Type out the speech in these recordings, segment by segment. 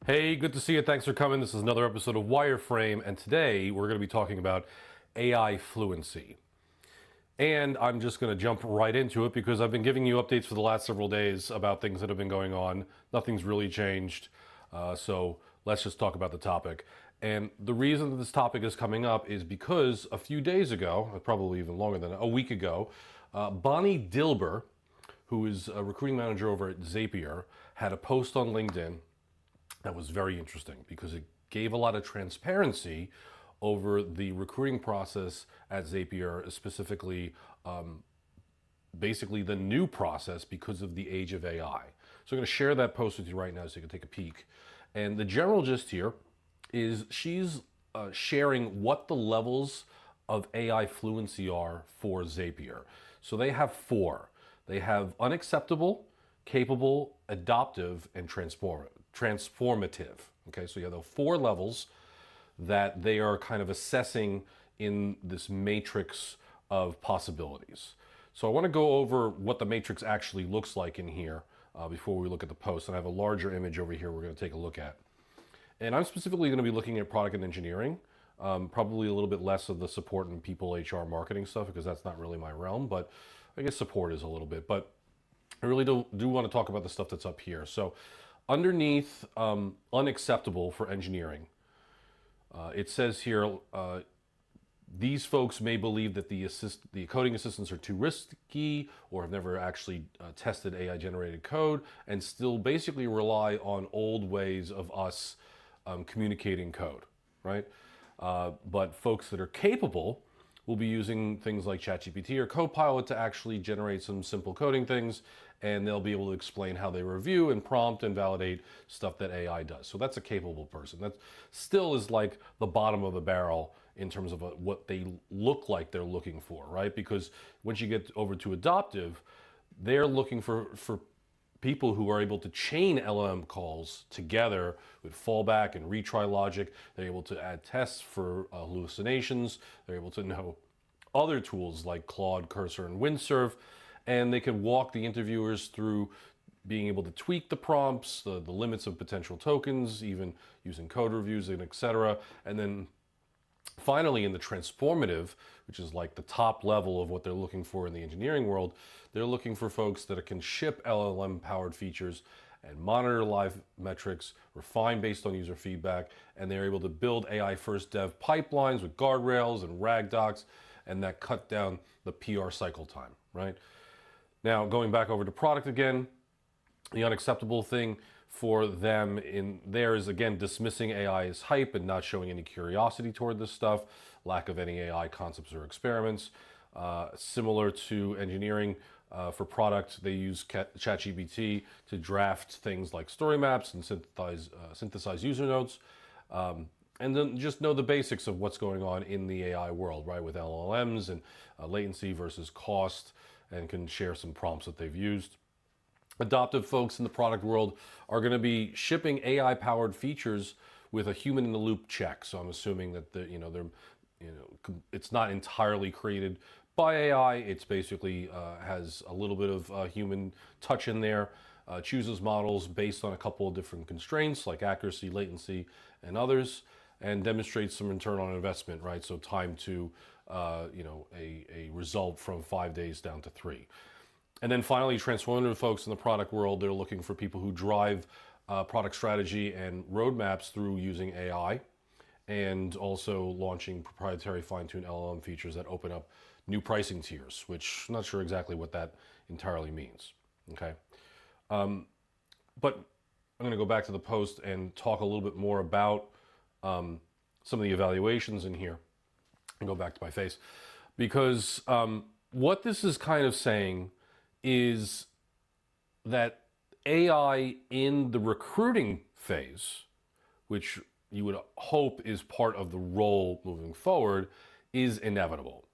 Hey, good to see you. Thanks for coming. This is another episode of Wireframe, and today we're going to be talking about AI fluency. And I'm just going to jump right into it because I've been giving you updates for the last several days about things that have been going on. Nothing's really changed, so let's just talk about the topic. And the reason that this topic is coming up is because a few days ago, probably even longer than a week ago, Bonnie D'Amato, who is a recruiting manager over at Zapier, had a post on LinkedIn that was very interesting because it gave a lot of transparency over the recruiting process at Zapier, specifically basically the new process because of the age of AI. So I'm going to share that post with you right now so you can take a peek. And the general gist here is she's sharing what the levels of AI fluency are for Zapier. So they have four. They have unacceptable, capable, adaptive, and transformative. Okay, so you have the four levels that they are kind of assessing in this matrix of possibilities. So I want to go over what the matrix actually looks like in here before we look at the post. And I have a larger image over here we're going to take a look at. And I'm specifically going to be looking at product and engineering, probably a little bit less of the support and people, HR, marketing stuff, because that's not really my realm, but I guess support is a little bit. But I really do want to talk about the stuff that's up here. So underneath unacceptable for engineering, it says here, these folks may believe that the coding assistants are too risky or have never actually tested AI-generated code and still basically rely on old ways of us communicating code, right? But folks that are capable will be using things like ChatGPT or Copilot to actually generate some simple coding things, and they'll be able to explain how they review and prompt and validate stuff that AI does. So that's a capable person. That still is like the bottom of the barrel in terms of what they look like they're looking for, right? Because once you get over to adaptive, they're looking for people who are able to chain LLM calls together with fallback and retry logic. They're able to add tests for hallucinations. They're able to know other tools like Claude, Cursor, and Windsurf, and they can walk the interviewers through being able to tweak the prompts, the limits of potential tokens, even using code reviews, and etc. And then finally, in the transformative, which is like the top level of what they're looking for in the engineering world, they're looking for folks that can ship LLM-powered features and monitor live metrics, refine based on user feedback, and they're able to build AI-first dev pipelines with guardrails and RAG docs, and that cut down the PR cycle time, right? Now, going back over to product again, the unacceptable thing for them in there is, again, dismissing AI as hype and not showing any curiosity toward this stuff, lack of any AI concepts or experiments. Similar to engineering, for product, they use ChatGPT to draft things like story maps and synthesize user notes. And then just know the basics of what's going on in the AI world, right, with LLMs and latency versus cost, and can share some prompts that they've used. Adaptive folks in the product world are going to be shipping AI-powered features with a human-in-the-loop check. So I'm assuming that it's not entirely created by AI. It's basically has a little bit of human touch in there. Chooses models based on a couple of different constraints like accuracy, latency, and others, and demonstrates some return on investment, right? So time to a result from 5 days down to 3. And then finally, transformative folks in the product world, they're looking for people who drive product strategy and roadmaps through using AI, and also launching proprietary fine-tuned LLM features that open up new pricing tiers, which I'm not sure exactly what that entirely means, okay? But I'm going to go back to the post and talk a little bit more about some of the evaluations in here, and go back to my face, because what this is kind of saying is that AI in the recruiting phase, which you would hope is part of the role moving forward, is inevitable.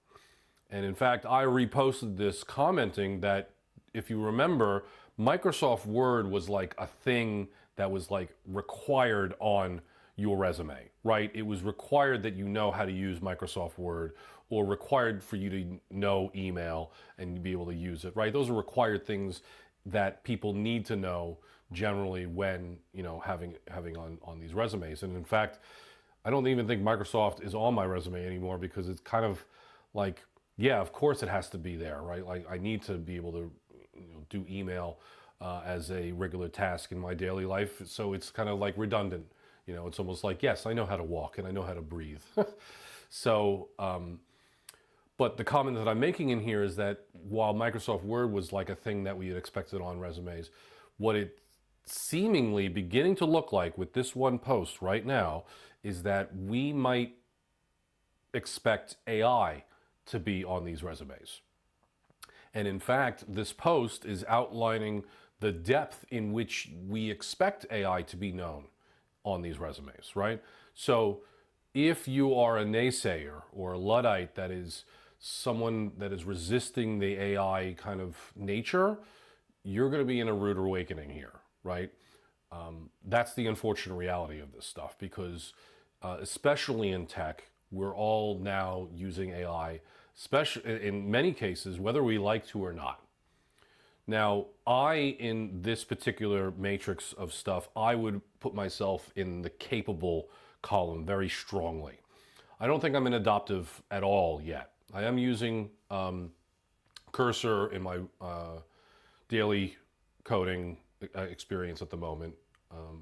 And in fact, I reposted this commenting that, if you remember, Microsoft Word was like a thing that was like required on your resume, right? It was required that you know how to use Microsoft Word, or required for you to know email and be able to use it, right? Those are required things that people need to know generally when, having on these resumes. And in fact, I don't even think Microsoft is on my resume anymore, because it's kind of like, yeah, of course it has to be there, right? Like, I need to be able to do email as a regular task in my daily life. So it's kind of like redundant. It's almost like, yes, I know how to walk and I know how to breathe. So, but the comment that I'm making in here is that while Microsoft Word was like a thing that we had expected on resumes, what it seemingly beginning to look like with this one post right now is that we might expect AI to be on these resumes. And in fact, this post is outlining the depth in which we expect AI to be known on these resumes, right? So if you are a naysayer or a Luddite, that is someone that is resisting the AI kind of nature, you're going to be in a rude awakening here, right? That's the unfortunate reality of this stuff, because especially in tech, we're all now using AI, especially in many cases, whether we like to or not. Now, in this particular matrix of stuff, I would put myself in the capable column very strongly. I don't think I'm an adoptive at all yet. I am using Cursor in my daily coding experience at the moment.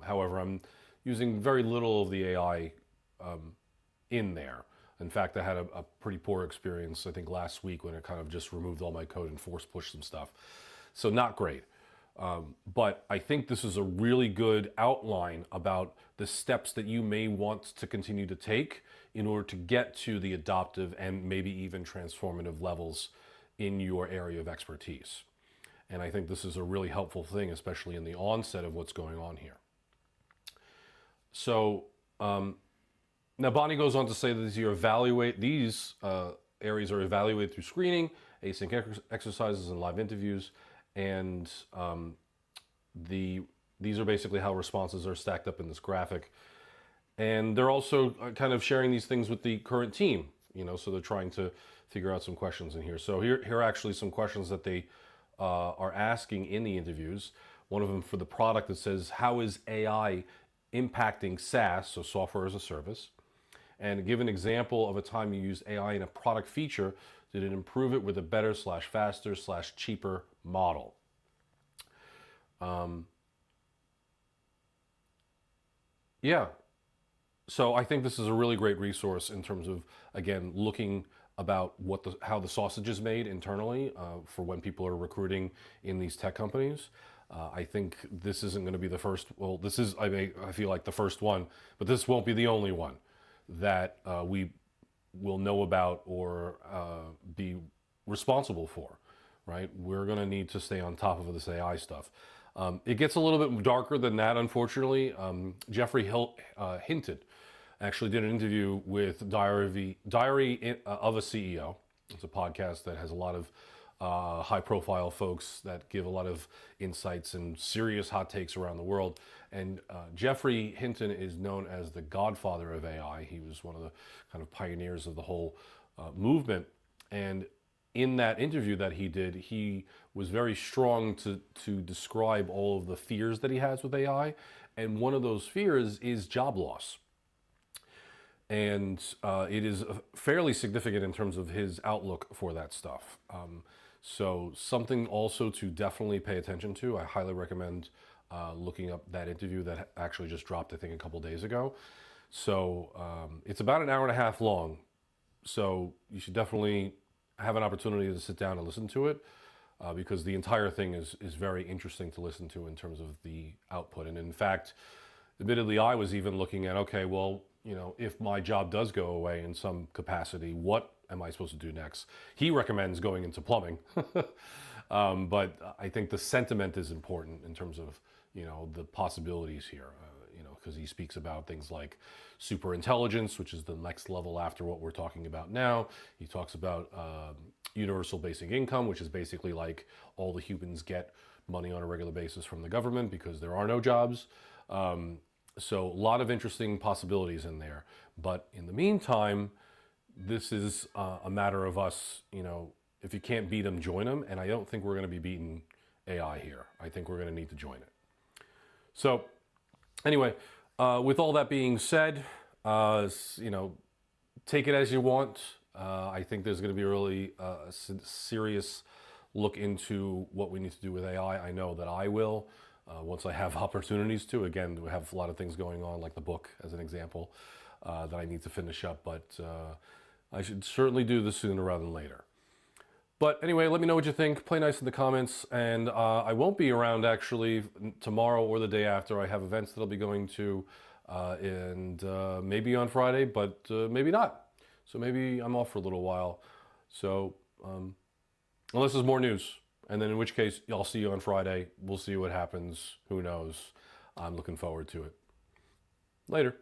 However, I'm using very little of the AI in there. In fact, I had a pretty poor experience, I think, last week, when it kind of just removed all my code and force pushed some stuff. So not great. But I think this is a really good outline about the steps that you may want to continue to take in order to get to the adoptive and maybe even transformative levels in your area of expertise. And I think this is a really helpful thing, especially in the onset of what's going on here. So now Bonnie goes on to say that these areas are evaluated through screening, async exercises, and live interviews. And these are basically how responses are stacked up in this graphic. And they're also kind of sharing these things with the current team, so they're trying to figure out some questions in here. So here are actually some questions that they are asking in the interviews. One of them for the product that says, how is AI impacting SaaS, so software as a service? And give an example of a time you used AI in a product feature. Did it improve it with a better / faster / cheaper model? Yeah. So I think this is a really great resource in terms of, again, looking about how the sausage is made internally for when people are recruiting in these tech companies. I think this isn't going to be the first. Well, this is, I feel like, the first one, but this won't be the only one that we will know about or be responsible for, right? We're going to need to stay on top of this AI stuff. It gets a little bit darker than that, unfortunately. Geoffrey Hinton actually did an interview with Diary of a CEO. It's a podcast that has a lot of high-profile folks that give a lot of insights and serious hot takes around the world. And Geoffrey Hinton is known as the Godfather of AI. He was one of the kind of pioneers of the whole movement. And in that interview that he did, he was very strong to describe all of the fears that he has with AI. And one of those fears is job loss. And it is fairly significant in terms of his outlook for that stuff. So something also to definitely pay attention to. I highly recommend looking up that interview that actually just dropped, I think, a couple days ago. So it's about an hour and a half long. So you should definitely have an opportunity to sit down and listen to it because the entire thing is very interesting to listen to in terms of the output. And in fact, admittedly, I was even looking at, okay, well, if my job does go away in some capacity, what am I supposed to do next? He recommends going into plumbing. But I think the sentiment is important in terms of, the possibilities here, because he speaks about things like super intelligence, which is the next level after what we're talking about now. He talks about universal basic income, which is basically like all the humans get money on a regular basis from the government because there are no jobs. So a lot of interesting possibilities in there. But in the meantime, this is a matter of us, if you can't beat them, join them. And I don't think we're going to be beating AI here. I think we're going to need to join it. So anyway, with all that being said, take it as you want. I think there's going to be a really serious look into what we need to do with AI. I know that I will, once I have opportunities to. Again, we have a lot of things going on, like the book as an example, that I need to finish up, but I should certainly do this sooner rather than later. But anyway, let me know what you think. Play nice in the comments, and I won't be around actually tomorrow or the day after. I have events that I'll be going to, and maybe on Friday, but maybe not. So maybe I'm off for a little while. So unless there's more news, and then in which case I'll see you on Friday. We'll see what happens. Who knows? I'm looking forward to it. Later.